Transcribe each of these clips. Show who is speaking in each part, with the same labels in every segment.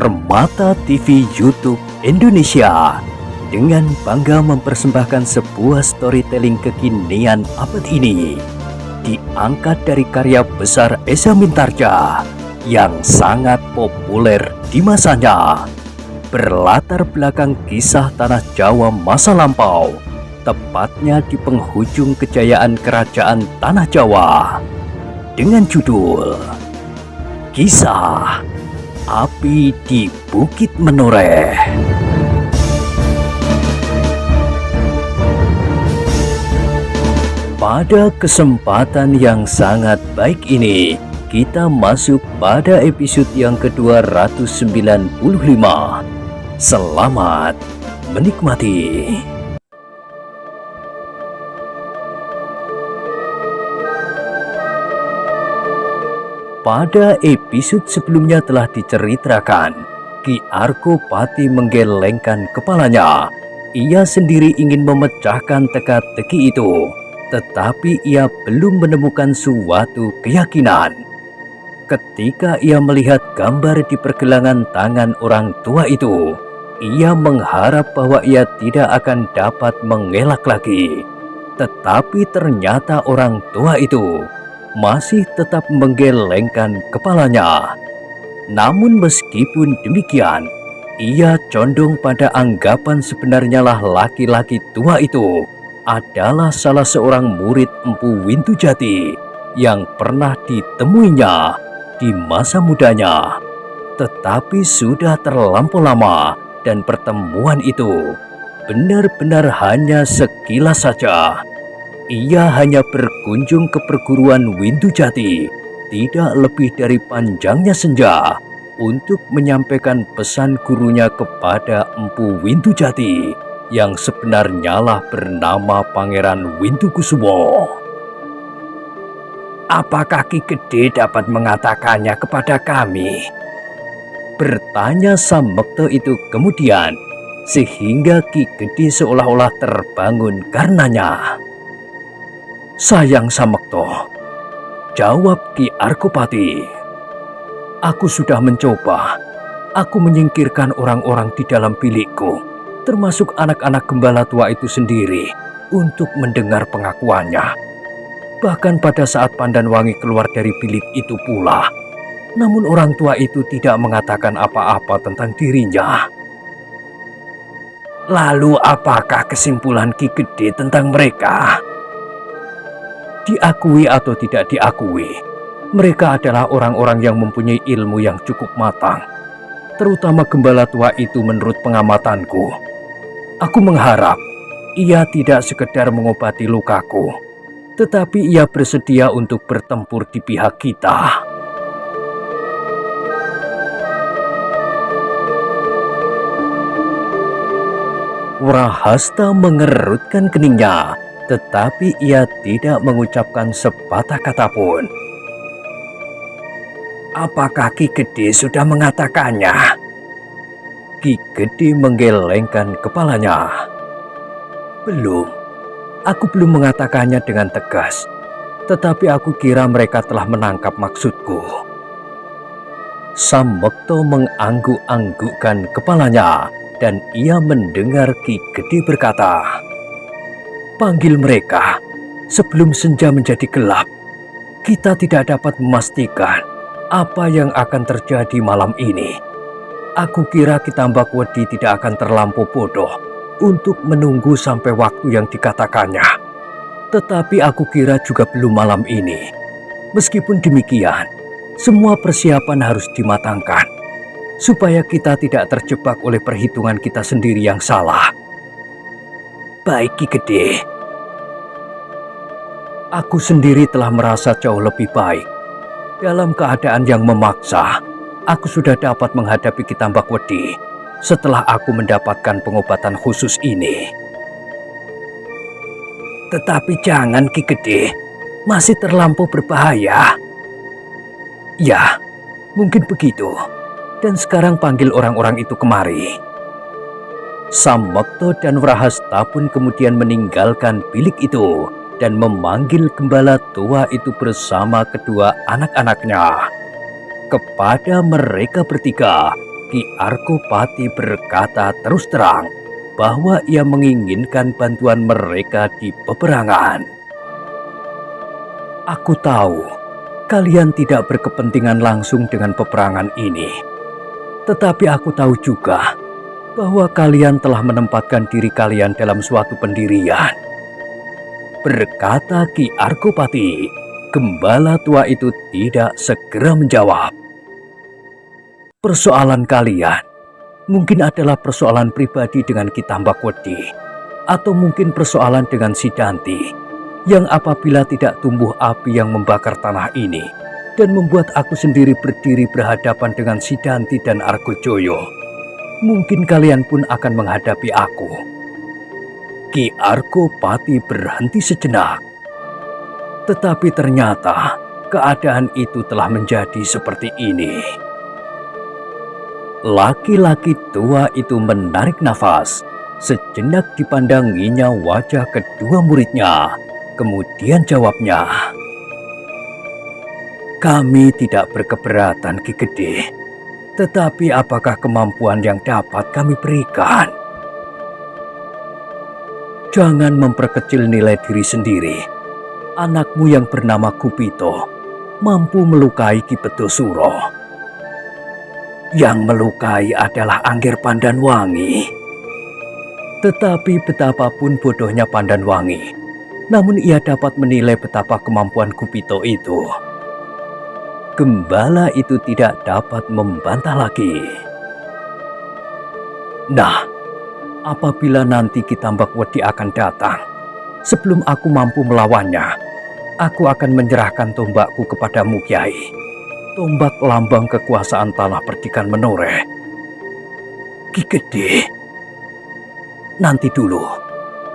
Speaker 1: Permata TV YouTube Indonesia dengan bangga mempersembahkan sebuah storytelling kekinian abad ini, diangkat dari karya besar Esa Mintarja yang sangat populer di masanya, berlatar belakang kisah tanah Jawa masa lampau, tepatnya di penghujung kejayaan kerajaan tanah Jawa, dengan judul Kisah Api di Bukit Menoreh. Pada kesempatan yang sangat baik ini, kita masuk pada episode yang ke-295. Selamat menikmati. Pada episode sebelumnya telah diceritakan, Ki Arkopati menggelengkan kepalanya. Ia sendiri ingin memecahkan teka-teki itu, tetapi ia belum menemukan suatu keyakinan. Ketika ia melihat gambar di pergelangan tangan orang tua itu, ia mengharap bahwa ia tidak akan dapat mengelak lagi. Tetapi ternyata orang tua itu masih tetap menggelengkan kepalanya. Namun meskipun demikian, ia condong pada anggapan sebenarnya lah laki-laki tua itu adalah salah seorang murid Empu Wintujati yang pernah ditemuinya di masa mudanya. Tetapi sudah terlampau lama dan pertemuan itu benar-benar hanya sekilas saja. Ia hanya berkunjung ke perguruan Wintujati tidak lebih dari panjangnya senja untuk menyampaikan pesan gurunya kepada Empu Wintujati yang sebenarnya lah bernama Pangeran Wintukusumo. "Apakah Ki Gede dapat mengatakannya kepada kami?" bertanya Samekto itu kemudian, sehingga Ki Gede seolah-olah terbangun karenanya. "Sayang Samekto," jawab Ki Arkopati, "aku sudah mencoba. Aku menyingkirkan orang-orang di dalam bilikku, termasuk anak-anak gembala tua itu sendiri, untuk mendengar pengakuannya. Bahkan pada saat Pandanwangi keluar dari bilik itu pula, namun orang tua itu tidak mengatakan apa-apa tentang dirinya." "Lalu apakah kesimpulan Ki Gede tentang mereka?" "Diakui atau tidak diakui, mereka adalah orang-orang yang mempunyai ilmu yang cukup matang, terutama gembala tua itu menurut pengamatanku. Aku mengharap ia tidak sekedar mengobati lukaku, tetapi ia bersedia untuk bertempur di pihak kita." Wrahasta mengerutkan keningnya, tetapi ia tidak mengucapkan sepatah kata pun. "Apakah Ki Gede sudah mengatakannya?" Ki Gede menggelengkan kepalanya. "Belum. Aku belum mengatakannya dengan tegas, tetapi aku kira mereka telah menangkap maksudku." Samekto mengangguk-anggukkan kepalanya dan ia mendengar Ki Gede berkata, "Panggil mereka sebelum senja menjadi gelap. Kita tidak dapat memastikan apa yang akan terjadi malam ini. Aku kira Ki Tambakwedi tidak akan terlampau bodoh untuk menunggu sampai waktu yang dikatakannya. Tetapi aku kira juga belum malam ini. Meskipun demikian, semua persiapan harus dimatangkan, supaya kita tidak terjebak oleh perhitungan kita sendiri yang salah." "Baik Ki Gede. Aku sendiri telah merasa jauh lebih baik. Dalam keadaan yang memaksa, aku sudah dapat menghadapi Ki Tambakwedi setelah aku mendapatkan pengobatan khusus ini." "Tetapi jangan Ki Gede, masih terlampau berbahaya." "Ya, mungkin begitu. Dan sekarang panggil orang-orang itu kemari." Samekto dan Wrahasta pun kemudian meninggalkan bilik itu dan memanggil gembala tua itu bersama kedua anak-anaknya. Kepada mereka bertiga, Ki Arkopati berkata terus terang bahwa ia menginginkan bantuan mereka di peperangan. Aku tahu kalian tidak berkepentingan langsung dengan peperangan ini, tetapi aku tahu juga bahwa kalian telah menempatkan diri kalian dalam suatu pendirian. Berkata Ki Arkopati, gembala tua itu tidak segera menjawab. Persoalan kalian mungkin adalah persoalan pribadi dengan Ki Tambakwedi, atau mungkin persoalan dengan Sidanti, yang apabila tidak tumbuh api yang membakar tanah ini dan membuat aku sendiri berdiri berhadapan dengan Sidanti dan Argojoyo, mungkin kalian pun akan menghadapi aku. Ki Arkopati berhenti sejenak. Tetapi ternyata keadaan itu telah menjadi seperti ini. Laki-laki tua itu menarik nafas. Sejenak dipandanginya wajah kedua muridnya. Kemudian jawabnya, "Kami tidak berkeberatan, Ki Gede. Tetapi apakah kemampuan yang dapat kami berikan? Jangan memperkecil nilai diri sendiri. Anakmu yang bernama Gupito mampu melukai Ki Betosuro. Yang melukai adalah Angger Pandanwangi. Tetapi betapapun bodohnya Pandanwangi, namun ia dapat menilai betapa kemampuan Gupito itu." Gembala itu tidak dapat membantah lagi. Nah, apabila nanti Ki Tambakwedi akan datang, sebelum aku mampu melawannya, aku akan menyerahkan tombakku kepadamu, Kiai. Tombak lambang kekuasaan tanah perdikan Menoreh. Ki Gede, nanti dulu.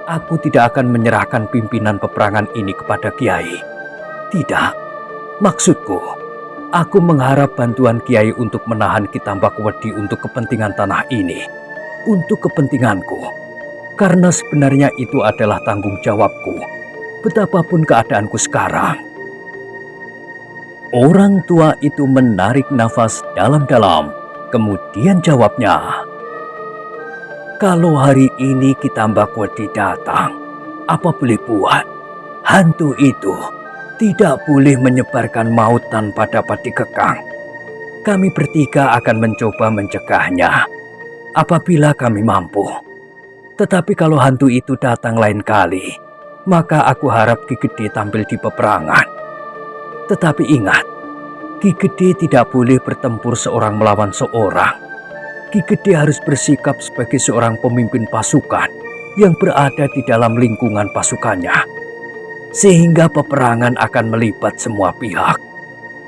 Speaker 1: Aku tidak akan menyerahkan pimpinan peperangan ini kepada Kiai. Tidak, maksudku, aku mengharap bantuan Kiai untuk menahan Ki Tambakwedi untuk kepentingan tanah ini, untuk kepentinganku. Karena sebenarnya itu adalah tanggung jawabku, betapapun keadaanku sekarang. Orang tua itu menarik nafas dalam-dalam, kemudian jawabnya, "Kalau hari ini Ki Tambakwedi datang, apa boleh buat? Hantu itu tidak boleh menyebarkan maut tanpa dapat dikekang. Kami bertiga akan mencoba mencegahnya apabila kami mampu. Tetapi kalau hantu itu datang lain kali, maka aku harap Ki Gede tampil di peperangan. Tetapi ingat, Ki Gede tidak boleh bertempur seorang melawan seorang. Ki Gede harus bersikap sebagai seorang pemimpin pasukan yang berada di dalam lingkungan pasukannya, sehingga peperangan akan melibat semua pihak.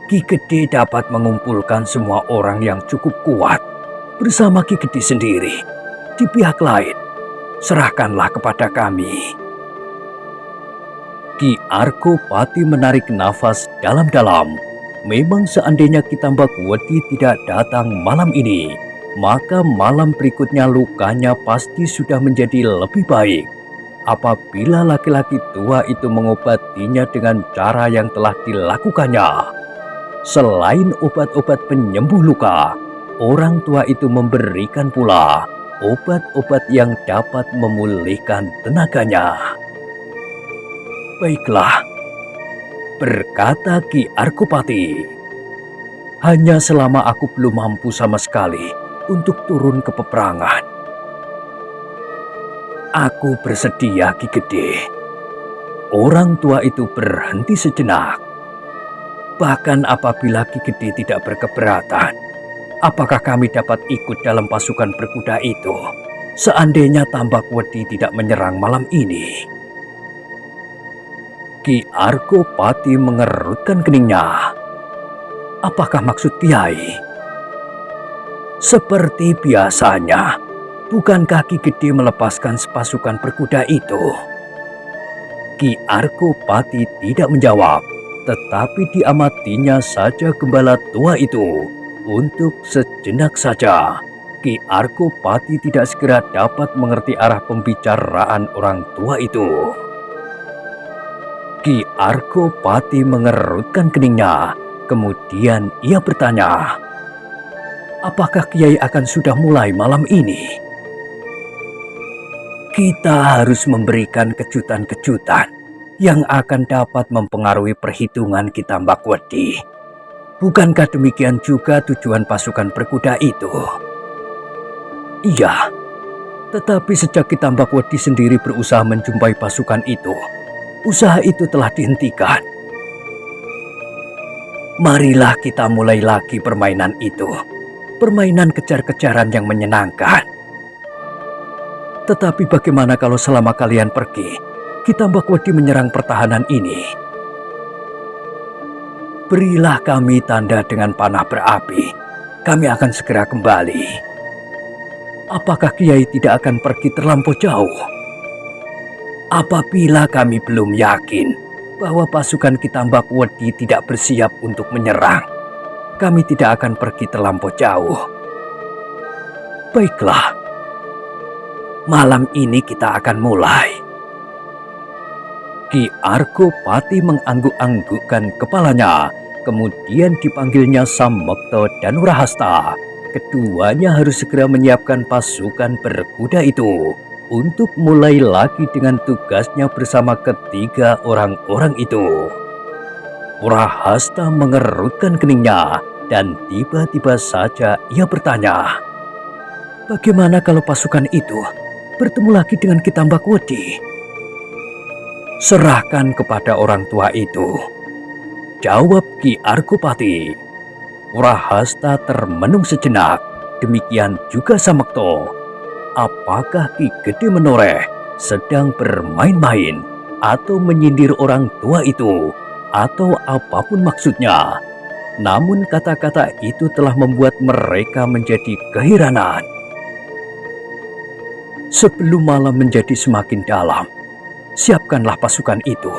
Speaker 1: Ki Gede dapat mengumpulkan semua orang yang cukup kuat bersama Ki Gede sendiri. Di pihak lain, serahkanlah kepada kami." Ki Arkopati menarik nafas dalam-dalam. Memang seandainya Ki Tambakwedi tidak datang malam ini, maka malam berikutnya lukanya pasti sudah menjadi lebih baik. Apabila laki-laki tua itu mengobatinya dengan cara yang telah dilakukannya. Selain obat-obat penyembuh luka, orang tua itu memberikan pula obat-obat yang dapat memulihkan tenaganya. "Baiklah," berkata Ki Arkopati, "hanya selama aku belum mampu sama sekali untuk turun ke peperangan. Aku bersedia, Ki Gede." Orang tua itu berhenti sejenak. "Bahkan apabila Ki Gede tidak berkeberatan, apakah kami dapat ikut dalam pasukan berkuda itu, seandainya Tambakwedi tidak menyerang malam ini?" Ki Arkopati mengerutkan keningnya. "Apakah maksud Kiai?" "Seperti biasanya, bukankah Ki Gede melepaskan sepasukan berkuda itu?" Ki Arkopati tidak menjawab, tetapi diamatinya saja gembala tua itu. Untuk sejenak saja, Ki Arkopati tidak segera dapat mengerti arah pembicaraan orang tua itu. Ki Arkopati mengerutkan keningnya, kemudian ia bertanya, Apakah Kiai akan sudah mulai malam ini? Kita harus memberikan kejutan-kejutan yang akan dapat mempengaruhi perhitungan Kitambak Wedi. Bukankah demikian juga tujuan pasukan berkuda itu? Iya, tetapi sejak Kitambak Wedi sendiri berusaha menjumpai pasukan itu, usaha itu telah dihentikan. Marilah kita mulai lagi permainan itu. Permainan kejar-kejaran yang menyenangkan. Tetapi bagaimana kalau selama kalian pergi, Kitambak Wedi menyerang pertahanan ini? Berilah kami tanda dengan panah berapi. Kami akan segera kembali. Apakah Kiai tidak akan pergi terlampau jauh? Apabila kami belum yakin bahwa pasukan Kitambak Wedi tidak bersiap untuk menyerang, kami tidak akan pergi terlampau jauh. Baiklah, malam ini kita akan mulai. Ki Argopati mengangguk-anggukkan kepalanya, kemudian dipanggilnya Samekto dan Wrahasta. Keduanya harus segera menyiapkan pasukan berkuda itu untuk mulai lagi dengan tugasnya bersama ketiga orang-orang itu. Wrahasta mengerutkan keningnya dan tiba-tiba saja ia bertanya, bagaimana kalau pasukan itu bertemu lagi dengan Kitambak Wedi? Serahkan kepada orang tua itu, jawab Ki Argopati. Wrahasta termenung sejenak, demikian juga Samekto. Apakah Ki Gede Menoreh sedang bermain-main atau menyindir orang tua itu, atau apapun maksudnya? Namun kata-kata itu telah membuat mereka menjadi keheranan. Sebelum malam menjadi semakin dalam, siapkanlah pasukan itu.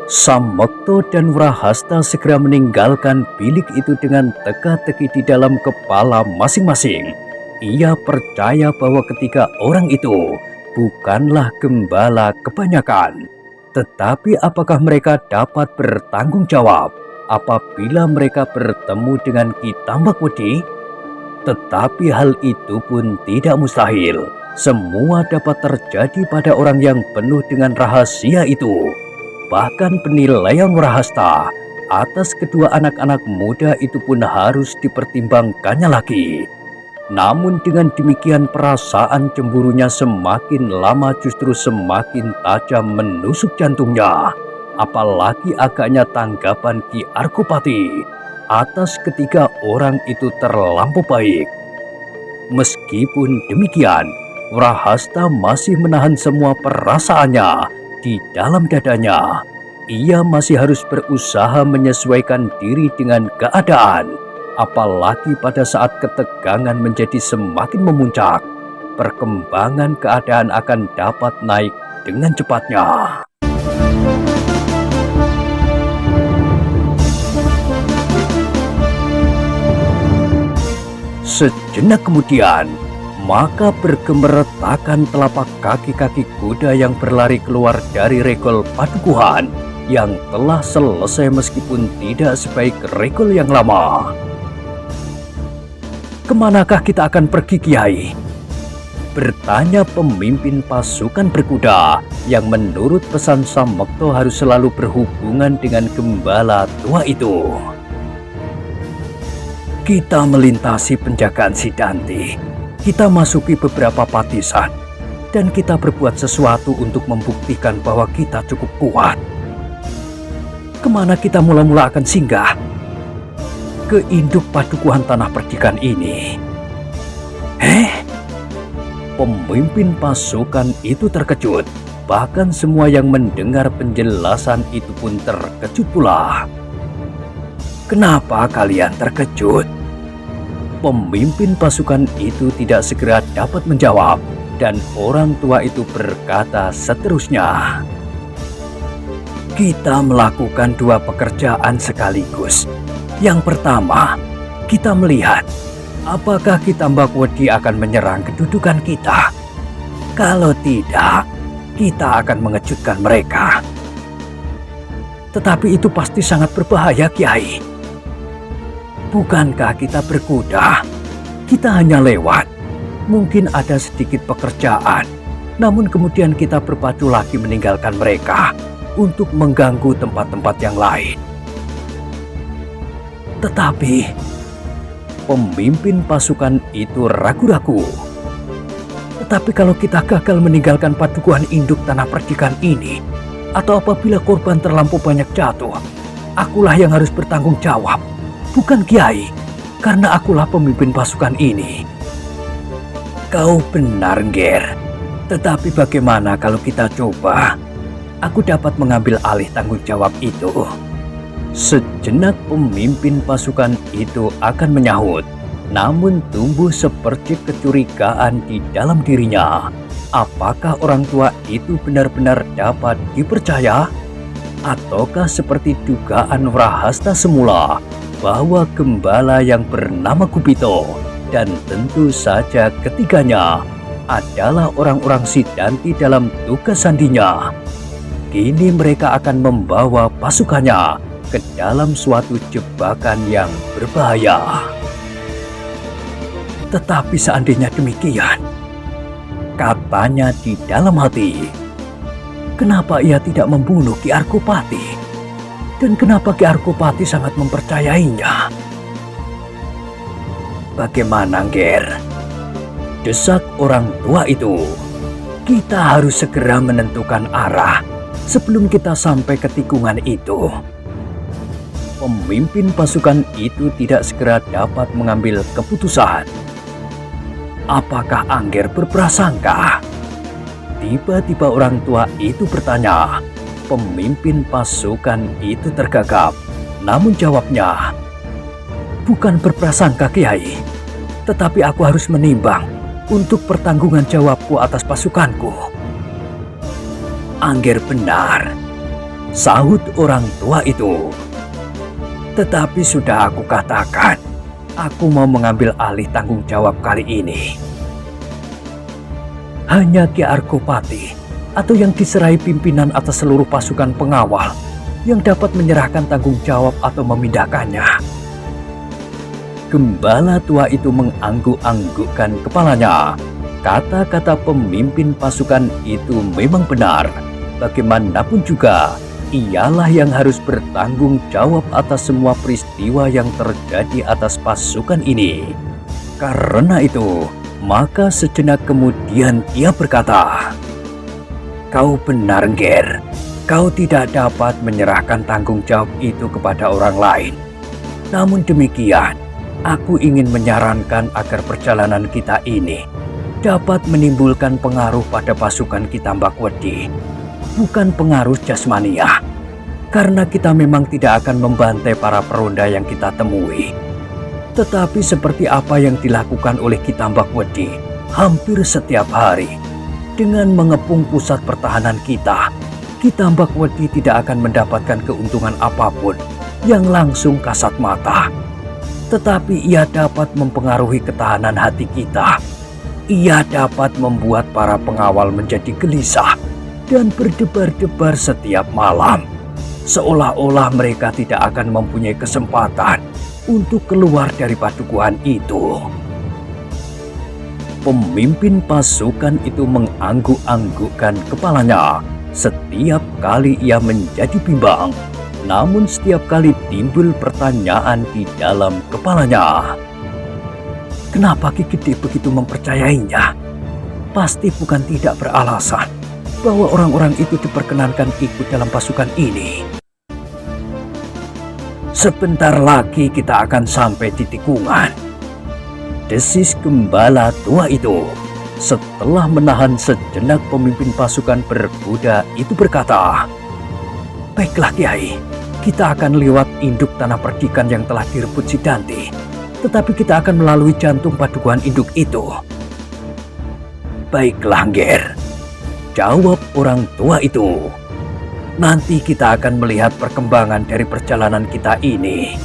Speaker 1: Samekto dan Wrahasta segera meninggalkan bilik itu dengan teka-teki di dalam kepala masing-masing. Ia percaya bahwa ketiga orang itu bukanlah gembala kebanyakan. Tetapi apakah mereka dapat bertanggung jawab apabila mereka bertemu dengan Kitambak Wedi? Tetapi hal itu pun tidak mustahil. Semua dapat terjadi pada orang yang penuh dengan rahasia itu. Bahkan penilaian Wrahasta atas kedua anak-anak muda itu pun harus dipertimbangkannya lagi. Namun dengan demikian perasaan cemburunya semakin lama justru semakin tajam menusuk jantungnya. Apalagi agaknya tanggapan Ki Argopati atas ketiga orang itu terlampau baik. Meskipun demikian, Wrahasta masih menahan semua perasaannya di dalam dadanya. Ia masih harus berusaha menyesuaikan diri dengan keadaan. Apalagi pada saat ketegangan menjadi semakin memuncak, perkembangan keadaan akan dapat naik dengan cepatnya. Sejenak kemudian, maka bergemeretakan telapak kaki-kaki kuda yang berlari keluar dari regol padukuhan yang telah selesai meskipun tidak sebaik regol yang lama. Kemanakah kita akan pergi, Kiai? Bertanya pemimpin pasukan berkuda yang menurut pesan Samekto harus selalu berhubungan dengan gembala tua itu. Kita melintasi penjagaan Sidanti. Kita masuki beberapa patisan, dan kita berbuat sesuatu untuk membuktikan bahwa kita cukup kuat. Kemana kita mula-mula akan singgah? Ke induk padukuhan tanah perdikan ini. Pemimpin pasukan itu terkejut. Bahkan semua yang mendengar penjelasan itu pun terkejut pula. Kenapa kalian terkejut? Pemimpin pasukan itu tidak segera dapat menjawab, dan orang tua itu berkata seterusnya, kita melakukan dua pekerjaan sekaligus. Yang pertama, kita melihat apakah Kitambak Wedi akan menyerang kedudukan kita. Kalau tidak, kita akan mengejutkan mereka. Tetapi itu pasti sangat berbahaya, Kiai. Bukankah kita berkuda? Kita hanya lewat. Mungkin ada sedikit pekerjaan. Namun kemudian kita berpacu lagi meninggalkan mereka untuk mengganggu tempat-tempat yang lain. Tetapi pemimpin pasukan itu ragu-ragu. Tetapi kalau kita gagal meninggalkan padukuhan induk tanah perdikan ini, atau apabila korban terlampau banyak jatuh, akulah yang harus bertanggung jawab, bukan Kiai, karena akulah pemimpin pasukan ini. Kau benar, Nger. Tetapi bagaimana kalau kita coba? Aku dapat mengambil alih tanggung jawab itu. Sejenak pemimpin pasukan itu akan menyahut, namun tumbuh seperti kecurigaan di dalam dirinya. Apakah orang tua itu benar-benar dapat dipercaya? Ataukah seperti dugaan Wrahasta semula bahwa gembala yang bernama Gupito dan tentu saja ketiganya adalah orang-orang Sidanti dalam tugas sandinya. Kini mereka akan membawa pasukannya ke dalam suatu jebakan yang berbahaya. Tetapi seandainya demikian, katanya di dalam hati, kenapa ia tidak membunuh Ki Argopati? Dan kenapa Ki Argopati sangat mempercayainya? Bagaimana, Nger? Desak orang tua itu. Kita harus segera menentukan arah sebelum kita sampai ke tikungan itu. Pemimpin pasukan itu tidak segera dapat mengambil keputusan. Apakah Angger berprasangka? Tiba-tiba orang tua itu bertanya. Pemimpin pasukan itu tergagap. Namun jawabnya, bukan berprasangka, Kiai. Tetapi aku harus menimbang untuk pertanggungan jawabku atas pasukanku. Angger benar, sahut orang tua itu. Tetapi sudah aku katakan, aku mau mengambil alih tanggung jawab kali ini. Hanya Ki Argopati atau yang diserai pimpinan atas seluruh pasukan pengawal yang dapat menyerahkan tanggung jawab atau memindahkannya. Gembala tua itu mengangguk-anggukkan kepalanya. Kata-kata pemimpin pasukan itu memang benar. Bagaimanapun juga, ialah yang harus bertanggung jawab atas semua peristiwa yang terjadi atas pasukan ini. Karena itu, maka sejenak kemudian ia berkata, "Kau benar, Nger. Kau tidak dapat menyerahkan tanggung jawab itu kepada orang lain. Namun demikian, aku ingin menyarankan agar perjalanan kita ini dapat menimbulkan pengaruh pada pasukan kita Mbakwedi, bukan pengaruh jasmania, karena kita memang tidak akan membantai para peronda yang kita temui. Tetapi seperti apa yang dilakukan oleh kita Mbakwedi hampir setiap hari, dengan mengepung pusat pertahanan kita Mbakwedi tidak akan mendapatkan keuntungan apapun yang langsung kasat mata. Tetapi ia dapat mempengaruhi ketahanan hati kita. Ia dapat membuat para pengawal menjadi gelisah dan berdebar-debar setiap malam, seolah-olah mereka tidak akan mempunyai kesempatan untuk keluar dari padukuhan itu." Pemimpin pasukan itu mengangguk-anggukkan kepalanya setiap kali ia menjadi bimbang. Namun setiap kali timbul pertanyaan di dalam kepalanya. Kenapa Ki Gede begitu mempercayainya? Pasti bukan tidak beralasan bahwa orang-orang itu diperkenankan ikut dalam pasukan ini. Sebentar lagi kita akan sampai di tikungan, desis gembala tua itu. Setelah menahan sejenak, pemimpin pasukan berkuda itu berkata, "Baiklah, Kiai. Kita akan lewat induk tanah perdikan yang telah direbut Sidanti. Tetapi kita akan melalui jantung padukuhan induk itu." "Baiklah, Nger," jawab orang tua itu. "Nanti kita akan melihat perkembangan dari perjalanan kita ini."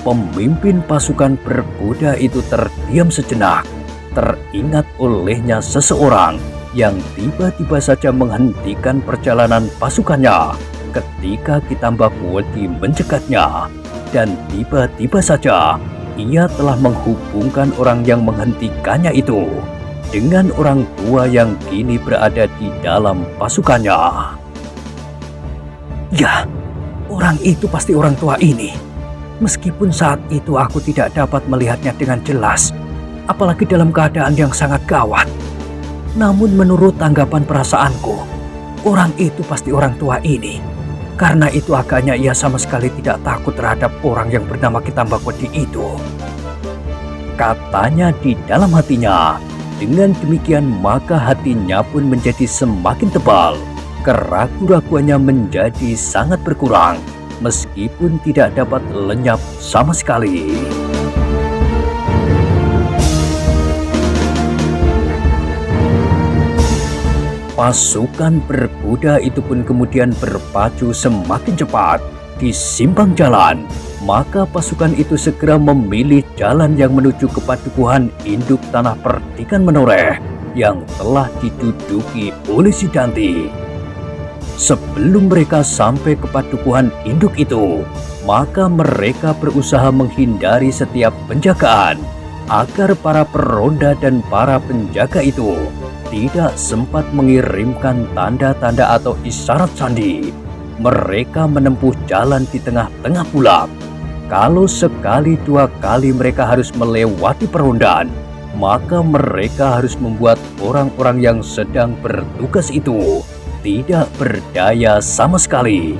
Speaker 1: Pemimpin pasukan berkuda itu terdiam sejenak. Teringat olehnya seseorang yang tiba-tiba saja menghentikan perjalanan pasukannya ketika Kitambak Wedi mencegatnya, dan tiba-tiba saja ia telah menghubungkan orang yang menghentikannya itu dengan orang tua yang kini berada di dalam pasukannya. Ya, orang itu pasti orang tua ini. Meskipun saat itu aku tidak dapat melihatnya dengan jelas, apalagi dalam keadaan yang sangat gawat. Namun menurut tanggapan perasaanku, orang itu pasti orang tua ini. Karena itu agaknya ia sama sekali tidak takut terhadap orang yang bernama Kitambak Wedi itu. Katanya di dalam hatinya. Dengan demikian maka hatinya pun menjadi semakin tebal. Keraguan-raguannya menjadi sangat berkurang, meskipun tidak dapat lenyap sama sekali. Pasukan berkuda itu pun kemudian berpacu semakin cepat di simpang jalan. Maka pasukan itu segera memilih jalan yang menuju ke padukuhan induk tanah perdikan Menoreh yang telah diduduki oleh si Danti. Sebelum mereka sampai ke padukuhan induk itu, maka mereka berusaha menghindari setiap penjagaan agar para peronda dan para penjaga itu tidak sempat mengirimkan tanda-tanda atau isyarat sandi. Mereka menempuh jalan di tengah-tengah bulak. Kalau sekali dua kali mereka harus melewati perondaan, maka mereka harus membuat orang-orang yang sedang bertugas itu tidak berdaya sama sekali.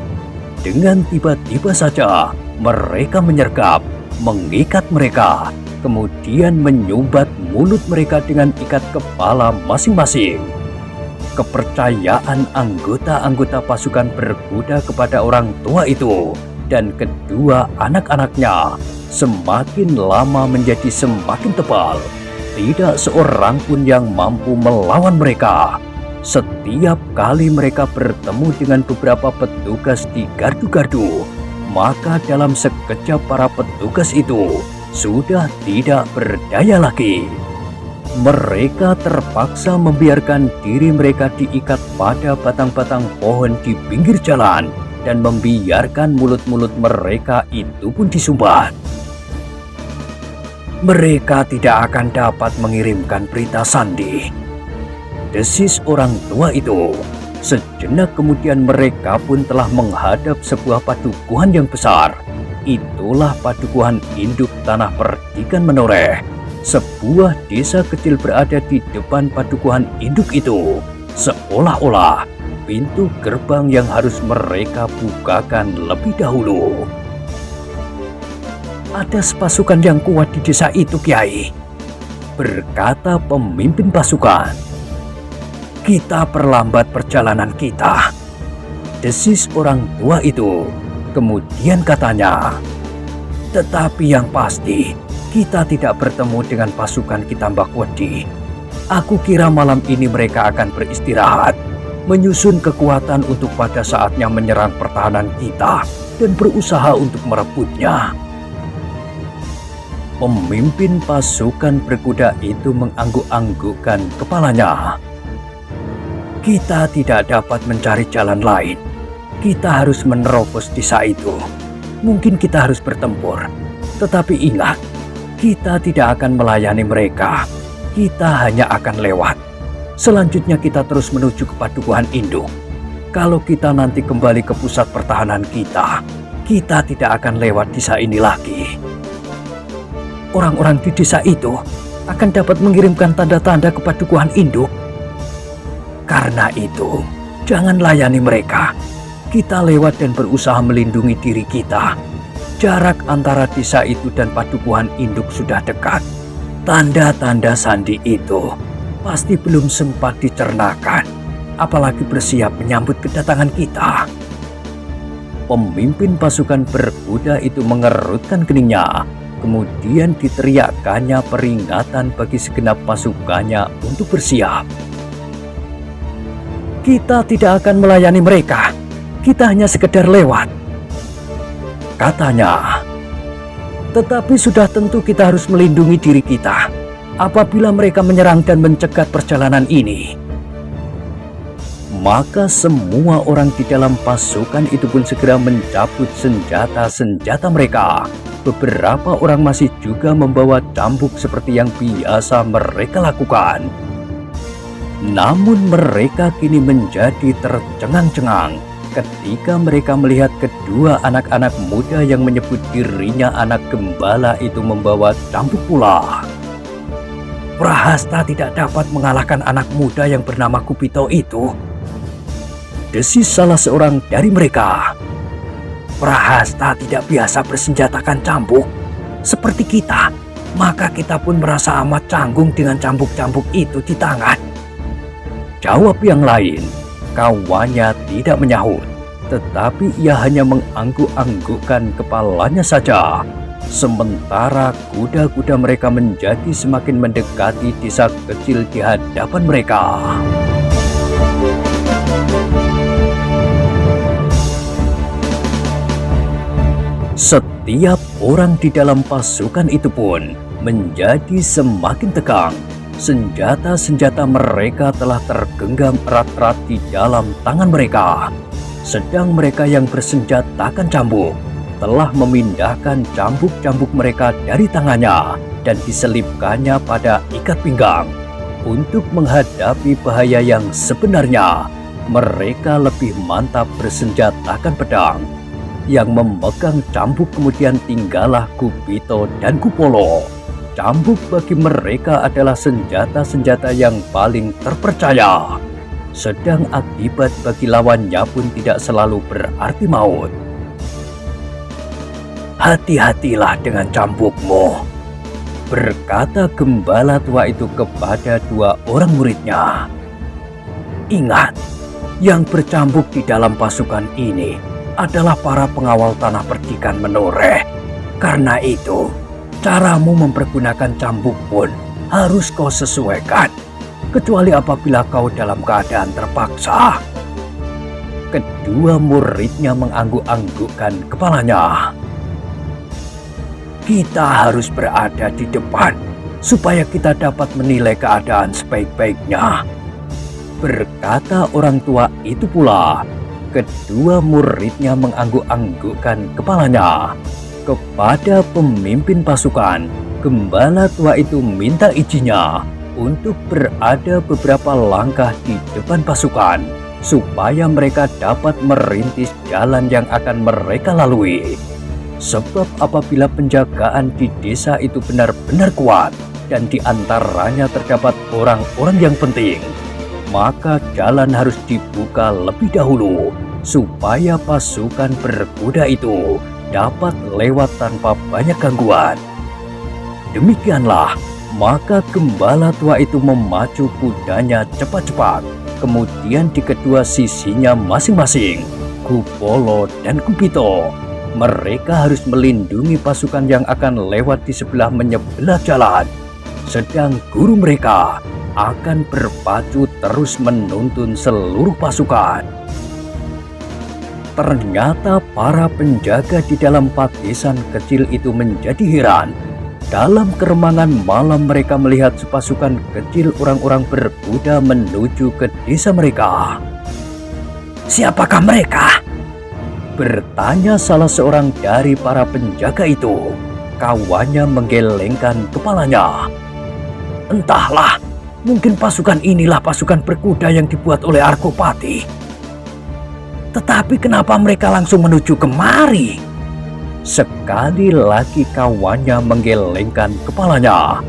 Speaker 1: Dengan tiba-tiba saja mereka menyergap, mengikat mereka, kemudian menyumbat mulut mereka dengan ikat kepala masing-masing. Kepercayaan anggota-anggota pasukan berkuda kepada orang tua itu dan kedua anak-anaknya semakin lama menjadi semakin tebal. Tidak seorang pun yang mampu melawan mereka. Setiap kali mereka bertemu dengan beberapa petugas di gardu-gardu, maka dalam sekejap para petugas itu sudah tidak berdaya lagi. Mereka terpaksa membiarkan diri mereka diikat pada batang-batang pohon di pinggir jalan dan membiarkan mulut-mulut mereka itu pun disumbat. Mereka tidak akan dapat mengirimkan berita sandi, desis orang tua itu. Sejenak kemudian mereka pun telah menghadap sebuah padukuhan yang besar. Itulah padukuhan induk tanah perdikan Menoreh. Sebuah desa kecil berada di depan padukuhan induk itu. Seolah-olah pintu gerbang yang harus mereka bukakan lebih dahulu. Ada pasukan yang kuat di desa itu, Kiai, berkata pemimpin pasukan. Kita perlambat perjalanan kita, desis orang tua itu. Kemudian katanya, tetapi yang pasti kita tidak bertemu dengan pasukan Kitambak Wedi. Aku kira malam ini mereka akan beristirahat, menyusun kekuatan untuk pada saatnya menyerang pertahanan kita dan berusaha untuk merebutnya. Pemimpin pasukan berkuda itu mengangguk-anggukkan kepalanya. Kita tidak dapat mencari jalan lain. Kita harus menerobos desa itu. Mungkin kita harus bertempur. Tetapi ingat, kita tidak akan melayani mereka. Kita hanya akan lewat. Selanjutnya kita terus menuju ke padukuhan induk. Kalau kita nanti kembali ke pusat pertahanan kita, kita tidak akan lewat desa ini lagi. Orang-orang di desa itu akan dapat mengirimkan tanda-tanda ke padukuhan induk. Karena itu, jangan layani mereka. Kita lewat dan berusaha melindungi diri kita. Jarak antara desa itu dan padukuhan induk sudah dekat. Tanda-tanda sandi itu pasti belum sempat dicernakan, apalagi bersiap menyambut kedatangan kita. Pemimpin pasukan berkuda itu mengerutkan keningnya, kemudian diteriakkannya peringatan bagi segenap pasukannya untuk bersiap. Kita tidak akan melayani mereka, kita hanya sekedar lewat, katanya. Tetapi sudah tentu kita harus melindungi diri kita apabila mereka menyerang dan mencegat perjalanan ini. Maka semua orang di dalam pasukan itu pun segera mencabut senjata-senjata mereka. Beberapa orang masih juga membawa cambuk seperti yang biasa mereka lakukan. Namun mereka kini menjadi tercengang-cengang ketika mereka melihat kedua anak-anak muda yang menyebut dirinya anak gembala itu membawa cambuk pula. "Prahasta tidak dapat mengalahkan anak muda yang bernama Kupito itu," desis salah seorang dari mereka. "Prahasta tidak biasa bersenjatakan cambuk seperti kita, maka kita pun merasa amat canggung dengan cambuk-cambuk itu di tangan." Jawab yang lain. Kawannya tidak menyahut, tetapi ia hanya mengangguk-anggukkan kepalanya saja. Sementara kuda-kuda mereka menjadi semakin mendekati desa kecil di hadapan mereka. Setiap orang di dalam pasukan itu pun menjadi semakin tegang. Senjata-senjata mereka telah tergenggam erat-erat di dalam tangan mereka. Sedang mereka yang bersenjatakan cambuk telah memindahkan cambuk-cambuk mereka dari tangannya dan diselipkannya pada ikat pinggang. Untuk menghadapi bahaya yang sebenarnya, mereka lebih mantap bersenjatakan pedang. Yang memegang cambuk kemudian tinggallah Kupito dan Kupolo. Cambuk bagi mereka adalah senjata-senjata yang paling terpercaya. Sedang akibat bagi lawannya pun tidak selalu berarti maut. "Hati-hatilah dengan cambukmu," berkata gembala tua itu kepada dua orang muridnya. "Ingat, yang bercambuk di dalam pasukan ini adalah para pengawal tanah perdikan menoreh. Karena itu, caramu mempergunakan cambuk pun harus kau sesuaikan, kecuali apabila kau dalam keadaan terpaksa." Kedua muridnya mengangguk-anggukkan kepalanya. "Kita harus berada di depan supaya kita dapat menilai keadaan sebaik-baiknya," berkata orang tua itu pula. Kedua muridnya mengangguk-anggukkan kepalanya. Kepada pemimpin pasukan, gembala tua itu minta izinnya untuk berada beberapa langkah di depan pasukan supaya mereka dapat merintis jalan yang akan mereka lalui. Sebab apabila penjagaan di desa itu benar-benar kuat dan di antaranya terdapat orang-orang yang penting, maka jalan harus dibuka lebih dahulu supaya pasukan berkuda itu dapat lewat tanpa banyak gangguan. Demikianlah, maka gembala tua itu memacu kudanya cepat-cepat. Kemudian di kedua sisinya masing-masing, Kupolo dan Kupito, mereka harus melindungi pasukan yang akan lewat di sebelah menyebelah jalan. Sedang guru mereka akan berpacu terus menuntun seluruh pasukan. Ternyata para penjaga di dalam padesan kecil itu menjadi heran. Dalam keremangan malam mereka melihat sepasukan kecil orang-orang berkuda menuju ke desa mereka. "Siapakah mereka?" bertanya salah seorang dari para penjaga itu. Kawannya menggelengkan kepalanya. "Entahlah, mungkin pasukan inilah pasukan berkuda yang dibuat oleh Arkopati. Tetapi kenapa mereka langsung menuju kemari?" Sekali lagi kawannya menggelengkan kepalanya.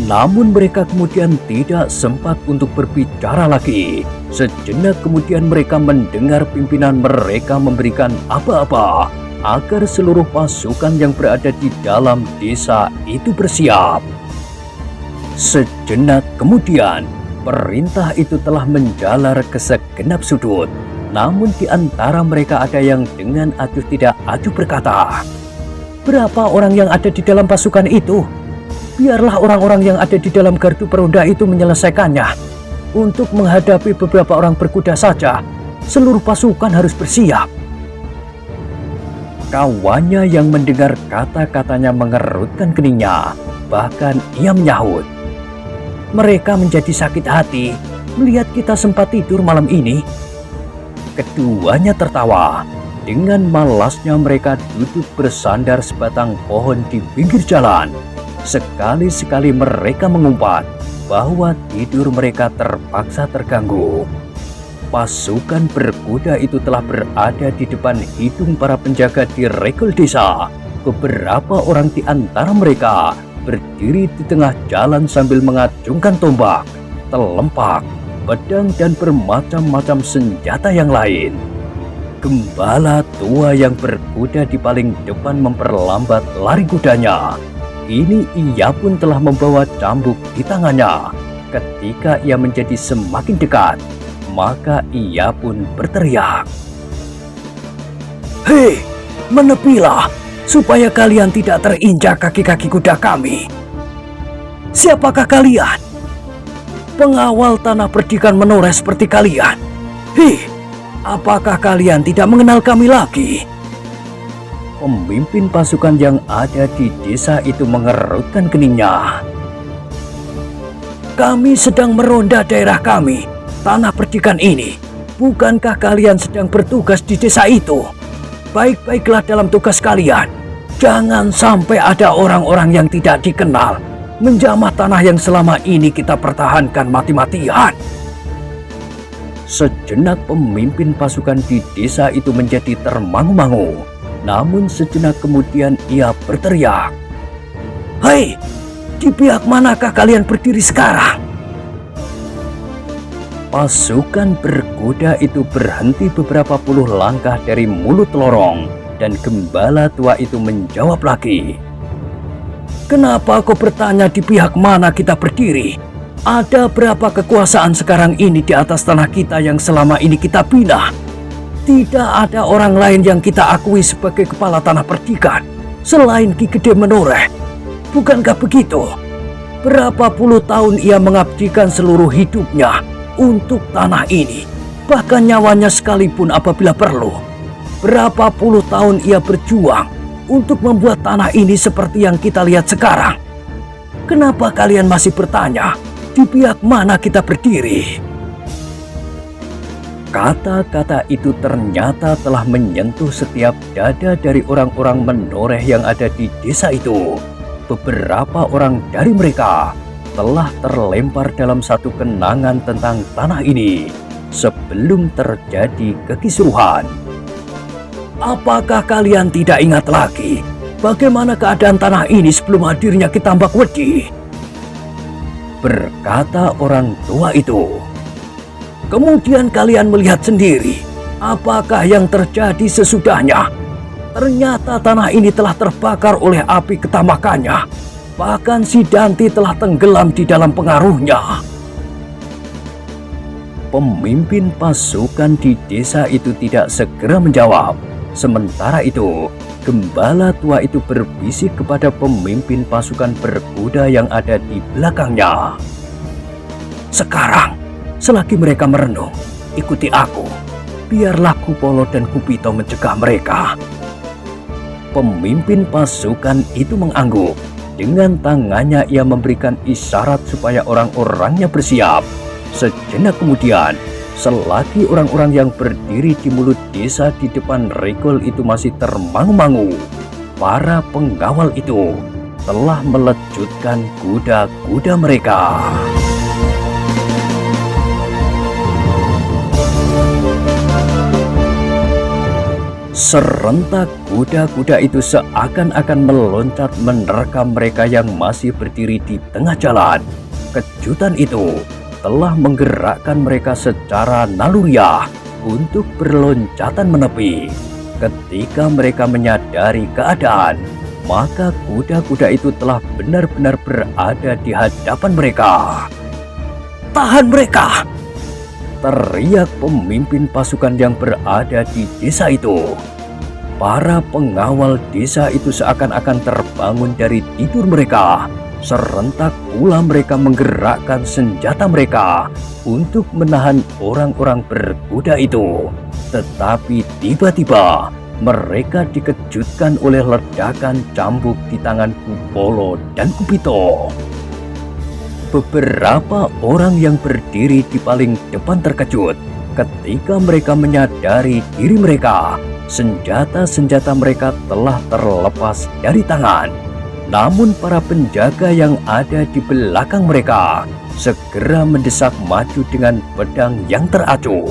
Speaker 1: Namun mereka kemudian tidak sempat untuk berbicara lagi. Sejenak kemudian mereka mendengar pimpinan mereka memberikan aba-aba agar seluruh pasukan yang berada di dalam desa itu bersiap. Sejenak kemudian, perintah itu telah menjalar ke segenap sudut. Namun di antara mereka ada yang dengan acuh tidak acuh berkata, "Berapa orang yang ada di dalam pasukan itu? Biarlah orang-orang yang ada di dalam gardu peronda itu menyelesaikannya. Untuk menghadapi beberapa orang berkuda saja, seluruh pasukan harus bersiap." Kawannya yang mendengar kata-katanya mengerutkan keningnya. Bahkan ia menyahut, "Mereka menjadi sakit hati melihat kita sempat tidur malam ini?" Keduanya tertawa. Dengan malasnya mereka duduk bersandar sebatang pohon di pinggir jalan. Sekali-sekali mereka mengumpat bahwa tidur mereka terpaksa terganggu. Pasukan berkuda itu telah berada di depan hidung para penjaga di regel desa. Beberapa orang di antara mereka berdiri di tengah jalan sambil mengacungkan tombak, telempak, pedang, dan bermacam-macam senjata yang lain. Gembala tua yang berkuda di paling depan memperlambat lari kudanya. Kini ia pun telah membawa cambuk di tangannya. Ketika ia menjadi semakin dekat, maka ia pun berteriak, "Hei, menepilah, supaya kalian tidak terinjak kaki-kaki kuda kami. Siapakah kalian? Pengawal tanah perdikan menoreh seperti kalian? Hei, apakah kalian tidak mengenal kami lagi?" Pemimpin pasukan yang ada di desa itu mengerutkan keningnya. "Kami sedang meronda daerah kami, tanah perdikan ini. Bukankah kalian sedang bertugas di desa itu? Baik-baiklah dalam tugas kalian. Jangan sampai ada orang-orang yang tidak dikenal menjamah tanah yang selama ini kita pertahankan mati-matian." Sejenak pemimpin pasukan di desa itu menjadi termangu-mangu. Namun sejenak kemudian ia berteriak, "Hei, di pihak manakah kalian berdiri sekarang?" Pasukan berkuda itu berhenti beberapa puluh langkah dari mulut lorong, dan gembala tua itu menjawab lagi, "Kenapa kau bertanya di pihak mana kita berdiri? Ada berapa kekuasaan sekarang ini di atas tanah kita yang selama ini kita bina? Tidak ada orang lain yang kita akui sebagai kepala tanah perdikan selain Ki Gede Menoreh. Bukankah begitu? Berapa puluh tahun ia mengabdikan seluruh hidupnya untuk tanah ini, bahkan nyawanya sekalipun apabila perlu. Berapa puluh tahun ia berjuang untuk membuat tanah ini seperti yang kita lihat sekarang. Kenapa kalian masih bertanya di pihak mana kita berdiri?" Kata-kata itu ternyata telah menyentuh setiap dada dari orang-orang menoreh yang ada di desa itu. Beberapa orang dari mereka telah terlempar dalam satu kenangan tentang tanah ini sebelum terjadi kekisruhan. "Apakah kalian tidak ingat lagi bagaimana keadaan tanah ini sebelum hadirnya Ki Tambak Wedi?" berkata orang tua itu. "Kemudian kalian melihat sendiri apakah yang terjadi sesudahnya. Ternyata tanah ini telah terbakar oleh api ketamakannya. Bahkan si Danti telah tenggelam di dalam pengaruhnya." Pemimpin pasukan di desa itu tidak segera menjawab. Sementara itu, gembala tua itu berbisik kepada pemimpin pasukan berkuda yang ada di belakangnya. "Sekarang, selagi mereka merenung, ikuti aku. Biarlah Kupolo dan Kupito mencegah mereka." Pemimpin pasukan itu mengangguk. Dengan tangannya ia memberikan isyarat supaya orang-orangnya bersiap. Sejenak kemudian, selagi orang-orang yang berdiri di mulut desa di depan regol itu masih termangu-mangu, para pengawal itu telah melejutkan kuda-kuda mereka. Serentak kuda-kuda itu seakan-akan meloncat menerkam mereka yang masih berdiri di tengah jalan. Kejutan itu telah menggerakkan mereka secara naluriah untuk berloncatan menepi. Ketika mereka menyadari keadaan, maka kuda-kuda itu telah benar-benar berada di hadapan mereka. "Tahan mereka!" teriak pemimpin pasukan yang berada di desa itu. Para pengawal desa itu seakan-akan terbangun dari tidur mereka. Serentak pula mereka menggerakkan senjata mereka untuk menahan orang-orang berkuda itu. Tetapi tiba-tiba mereka dikejutkan oleh ledakan cambuk di tangan Kupolo dan Kupito. Beberapa orang yang berdiri di paling depan terkejut ketika mereka menyadari diri mereka. Senjata-senjata mereka telah terlepas dari tangan. Namun para penjaga yang ada di belakang mereka segera mendesak maju dengan pedang yang teracu.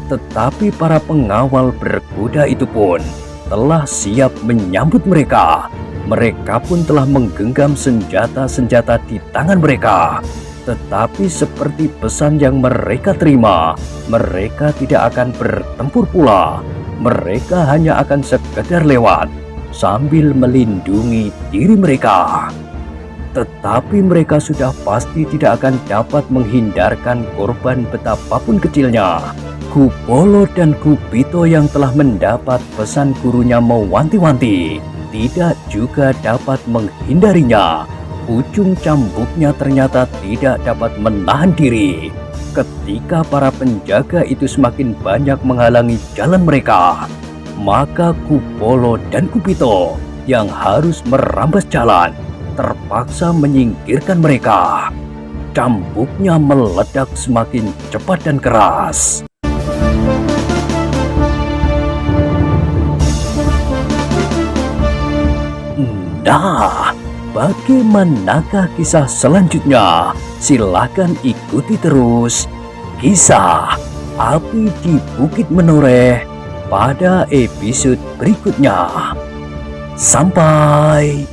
Speaker 1: Tetapi para pengawal berkuda itu pun telah siap menyambut mereka. Mereka pun telah menggenggam senjata-senjata di tangan mereka. Tetapi seperti pesan yang mereka terima, mereka tidak akan bertempur pula. Mereka hanya akan sekedar lewat sambil melindungi diri mereka. Tetapi mereka sudah pasti tidak akan dapat menghindarkan korban betapapun kecilnya. Kupolo dan Kupito yang telah mendapat pesan gurunya mewanti-wanti tidak juga dapat menghindarinya. Ujung cambuknya ternyata tidak dapat menahan diri. Ketika para penjaga itu semakin banyak menghalangi jalan mereka, maka Kupolo dan Kupito yang harus merambas jalan terpaksa menyingkirkan mereka. Cambuknya meledak semakin cepat dan keras. Nah, bagaimanakah kisah selanjutnya? Silakan ikuti terus kisah Api di Bukit Menoreh pada episode berikutnya. Sampai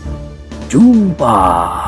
Speaker 1: jumpa.